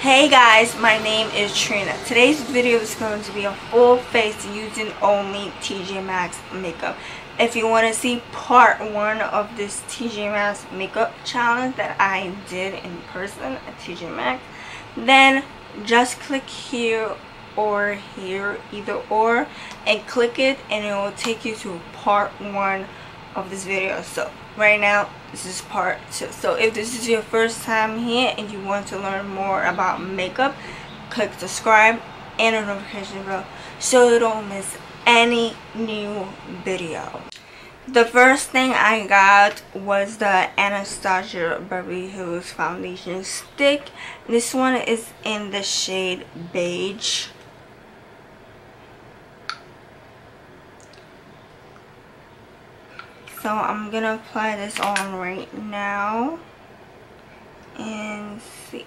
Hey guys, my name is Trina. Today's video is going to be a full face using only Tjmaxx makeup. If you want to see part 1 of this Tjmaxx makeup challenge that I did in person at Tjmaxx, then just click here or here, either or, and click it and it will take you to part 1 of this video. So right now this is part 2. So if this is your first time here and you want to learn more about makeup, click subscribe and the notification bell so you don't miss any new video. The first thing I got was the Anastasia Beverly Hills foundation stick. This one is in the shade beige. So I'm gonna apply this on right now and see.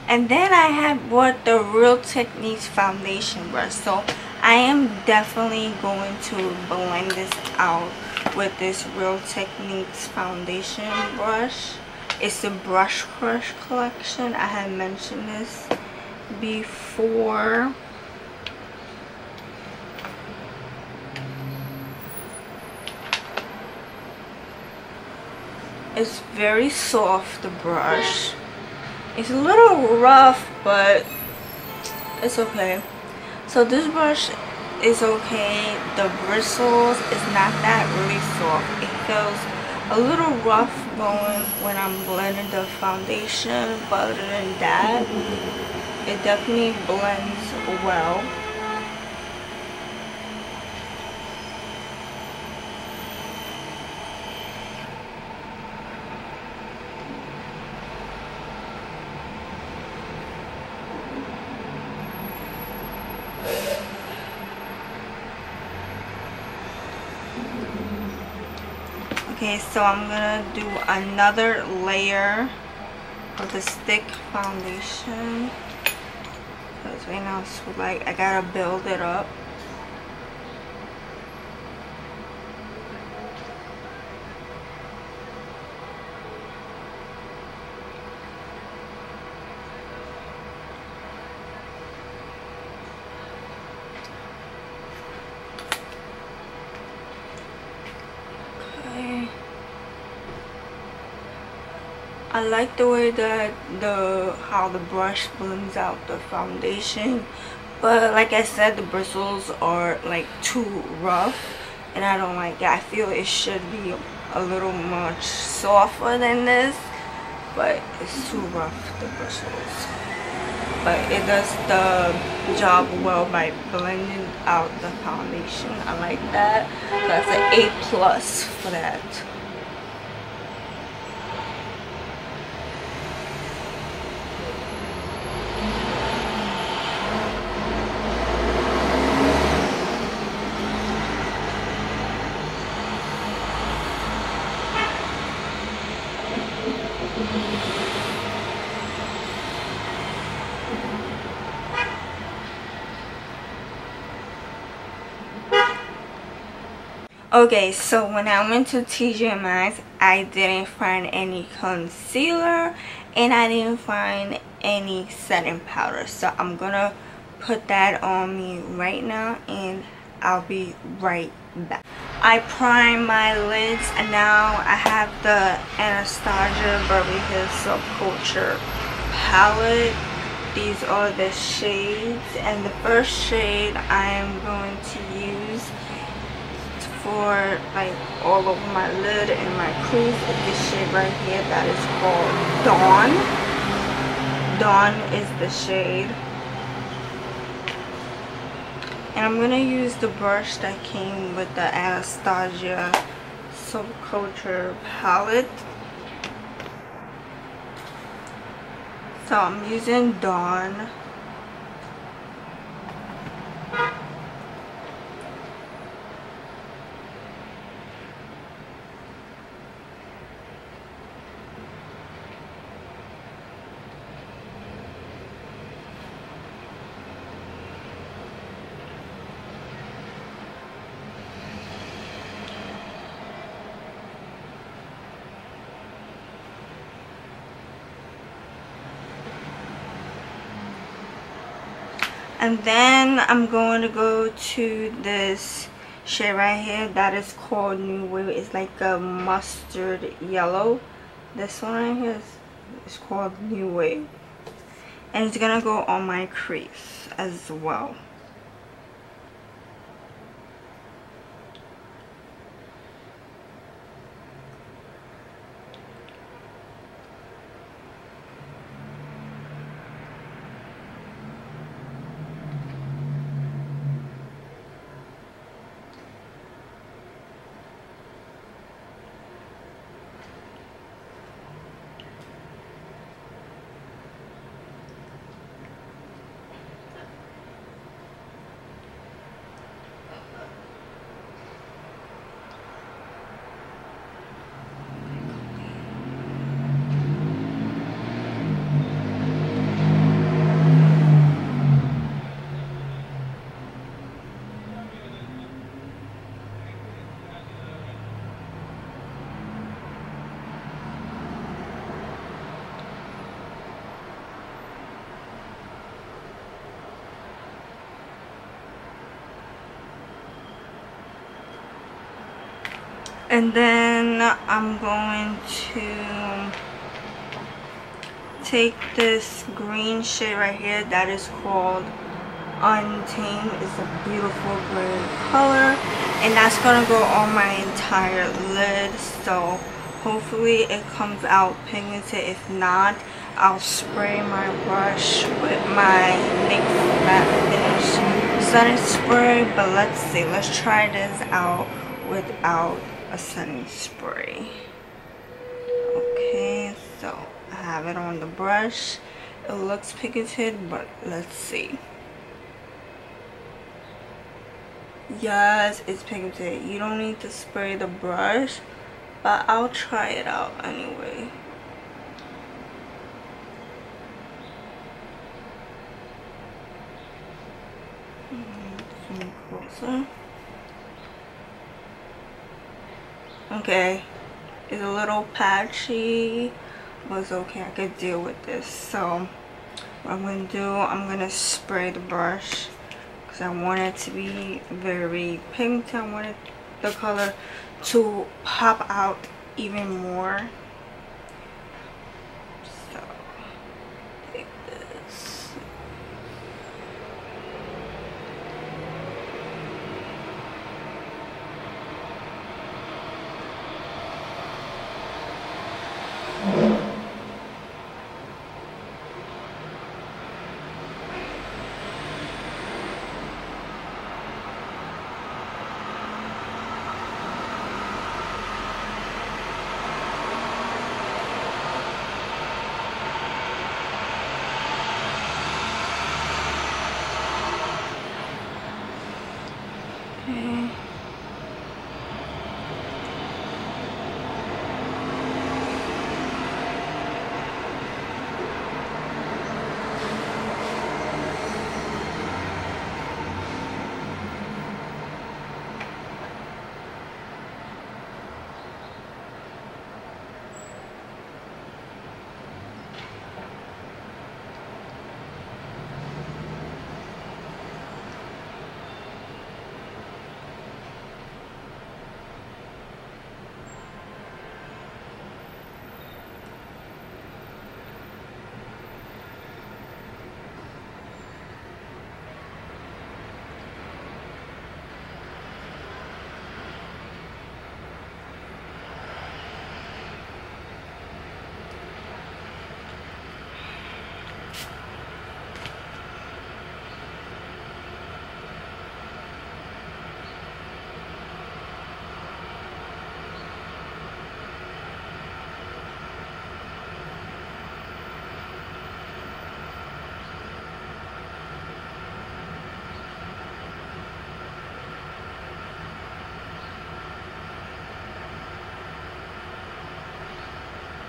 And then I have bought the Real Techniques foundation brush. So I am definitely going to blend this out with this Real Techniques foundation brush. It's the Brush Crush collection. I had mentioned this before. It's very soft, the brush. It's a little rough, but it's okay. So this brush is okay. The bristles is not that really soft. It feels a little rough going when I'm blending the foundation, but other than that, it definitely blends well. Okay, so I'm gonna do another layer of the stick foundation because right now it's like I gotta build it up. I like the way that how the brush blends out the foundation, but like I said, the bristles are like too rough and I don't like it. I feel it should be a little much softer than this, but it's too rough, the bristles. But it does the job well by blending out the foundation. I like that. So that's an A+ for that. Okay, so when I went to Tjmaxx, I didn't find any concealer and I didn't find any setting powder. So I'm gonna put that on me right now and I'll be right back. I primed my lids and now I have the Anastasia Beverly Hills Subculture palette. These are the shades, and the first shade I am going to use for like all over my lid and my crease is this shade right here that is called Dawn. Dawn is the shade. And I'm gonna use the brush that came with the Anastasia Subculture palette. So I'm using Dawn. And then I'm going to go to this shade right here that is called New Wave. It's like a mustard yellow. This one right here is called New Wave. And it's gonna go on my crease as well. And then I'm going to take this green shade right here that is called Untamed. It's a beautiful green color, and that's gonna go on my entire lid. So hopefully it comes out pigmented. If not, I'll spray my brush with my NYX Matte Finish setting spray. But let's see, let's try this out without a setting spray. Okay, so I have it on the brush. It looks pigmented, but let's see. Yes, it's pigmented. You don't need to spray the brush, but I'll try it out anyway. Zoom closer. Okay, it's a little patchy, but it's okay. I could deal with this. So what I'm gonna do, I'm gonna spray the brush because I want it to be very pigmented. I wanted the color to pop out even more. So take this. Okay.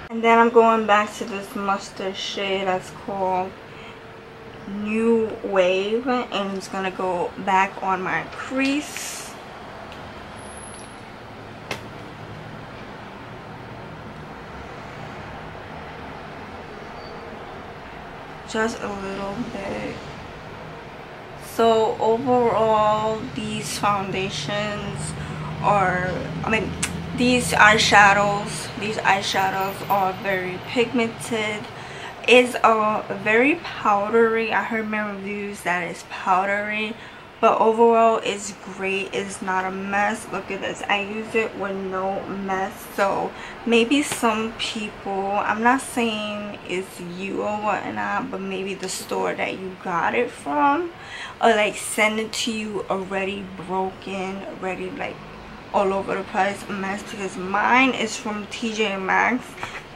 And then I'm going back to this mustard shade that's called New Wave, and it's gonna go back on my crease. Just a little bit. So overall, these foundations are, these eyeshadows are very pigmented. It's very powdery. I heard my reviews that it's powdery, but overall it's great. It's not a mess. Look at this. I use it with no mess. So maybe some people, I'm not saying it's you or whatnot, but maybe the store that you got it from, or like send it to you already broken, already like all over the place, a mess, because mine is from Tjmaxx.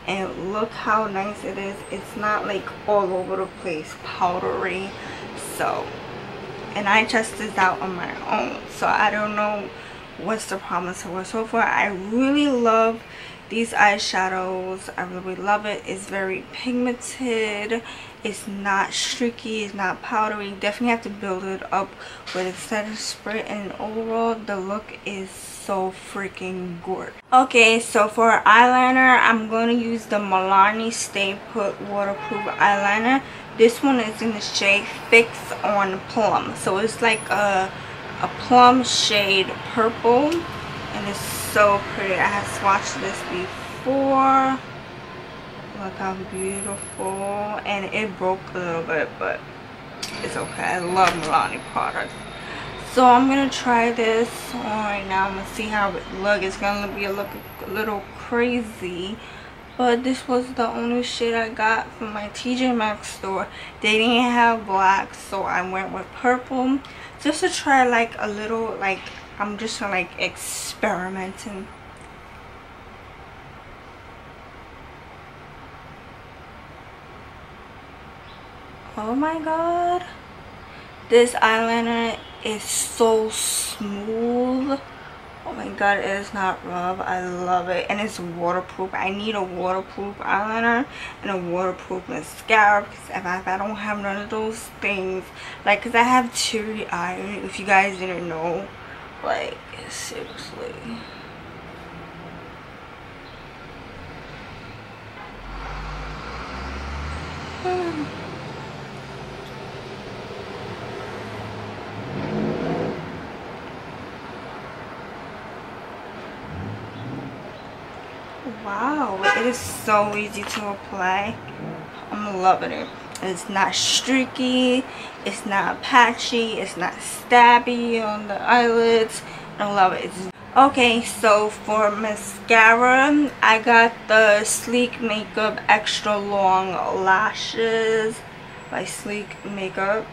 And look how nice it is. It's not like all over the place powdery. So, and I tested this out on my own, so I don't know what's the problem. So far I really love these eyeshadows. I really love it. It's very pigmented. It's not streaky. It's not powdery. You definitely have to build it up with a setting spray, and overall the look is so freaking good. Okay, so for eyeliner, I'm going to use the Milani Stay Put Waterproof Eyeliner. This one is in the shade Fix on Plum. So it's like a plum shade purple, and it's so pretty. I have swatched this before. Look how beautiful. And it broke a little bit, but it's okay. I love Milani products. So I'm gonna try this on right now. I'm gonna see how it looks. It's gonna be a little crazy, but this was the only shade I got from my Tjmaxx store. They didn't have black, so I went with purple just to try like a little, like I'm just like experimenting. Oh my god, this eyeliner is so smooth. Oh my god, it is not rough. I love it, and it's waterproof. I need a waterproof eyeliner and a waterproof mascara, because if I don't have none of those things, like, because I have teary eye, if you guys didn't know, like, seriously. Wow, it is so easy to apply. I'm loving it. It's not streaky, it's not patchy, it's not stabby on the eyelids. I love it. Okay, so for mascara, I got the Sleek Makeup Extra Long Lashes by Sleek Makeup,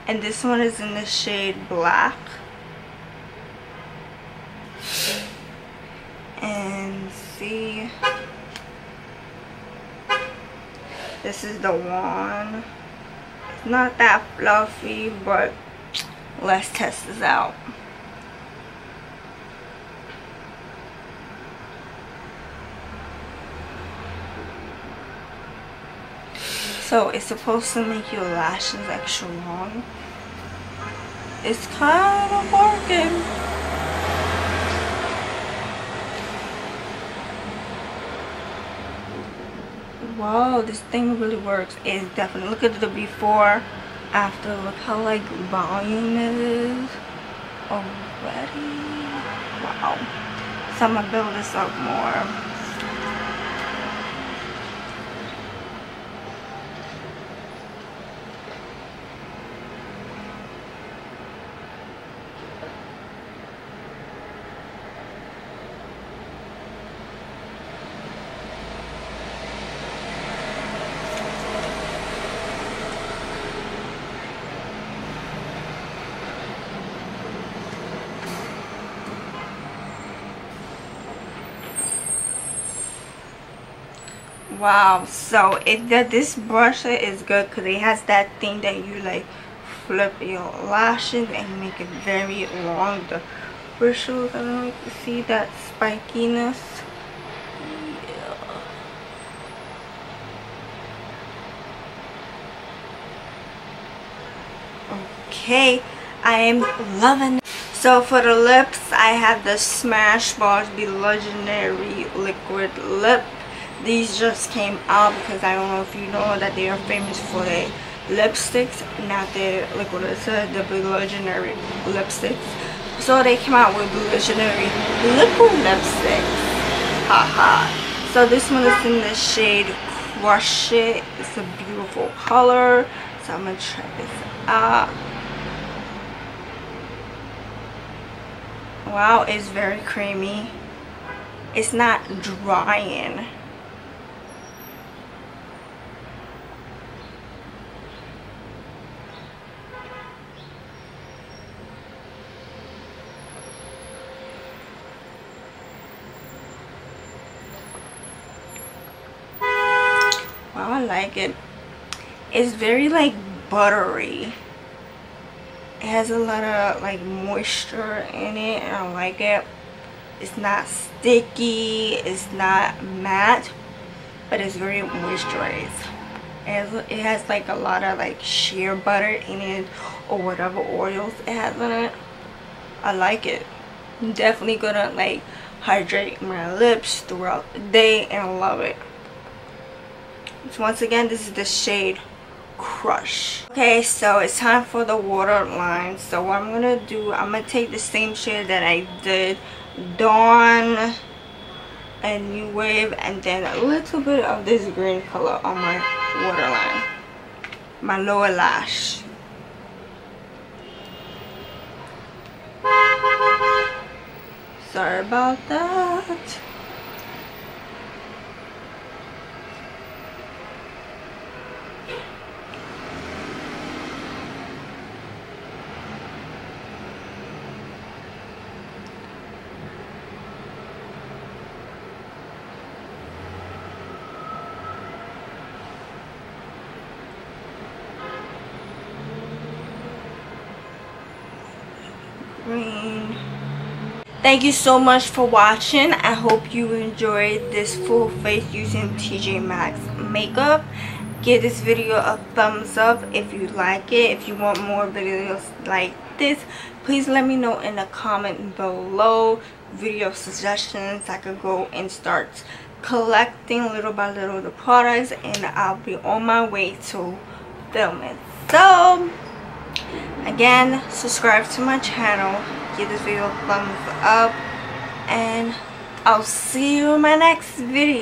and this one is in the shade Black. And see, this is the one. It's not that fluffy, but let's test this out. So it's supposed to make your lashes extra long. It's kind of working. Wow, this thing really works. It's definitely, look at the before, after. Look how like volume it is already. Wow. So I'm gonna build this up more. Wow, so this brush is good because it has that thing that you like flip your lashes and make it very long. The bristles, I don't know if you see that spikiness. Okay, I am loving it. So for the lips, I have the Smashbox, the Legendary Liquid Lip. These just came out because I don't know if you know that they are famous for the lipsticks, not the liquid, it's the Legendary lipsticks. So they came out with Legendary liquid lipsticks. Haha. So this one is in the shade Crush It. It's a beautiful color. So I'm gonna try this out. Wow, it's very creamy. It's not drying. Wow, I like it. It's very like buttery. It has a lot of like moisture in it and I like it. It's not sticky, it's not matte, but it's very moisturized. It has like a lot of like shea butter in it or whatever oils it has in it. I like it. I'm definitely gonna like hydrate my lips throughout the day and I love it. So once again, this is the shade Crush. Okay, so it's time for the waterline. So what I'm gonna do, I'm gonna take the same shade that I did Dawn and New Wave, and then a little bit of this green color on my waterline, my lower lash. Sorry about that. Green. Thank you so much for watching. I hope you enjoyed this full face using Tjmaxx makeup. Give this video a thumbs up if you like it. If you want more videos like this, please let me know in the comment below. Video suggestions. I could go and start collecting little by little the products, and I'll be on my way to film it. So again, subscribe to my channel, give this video a thumbs up, and I'll see you in my next video.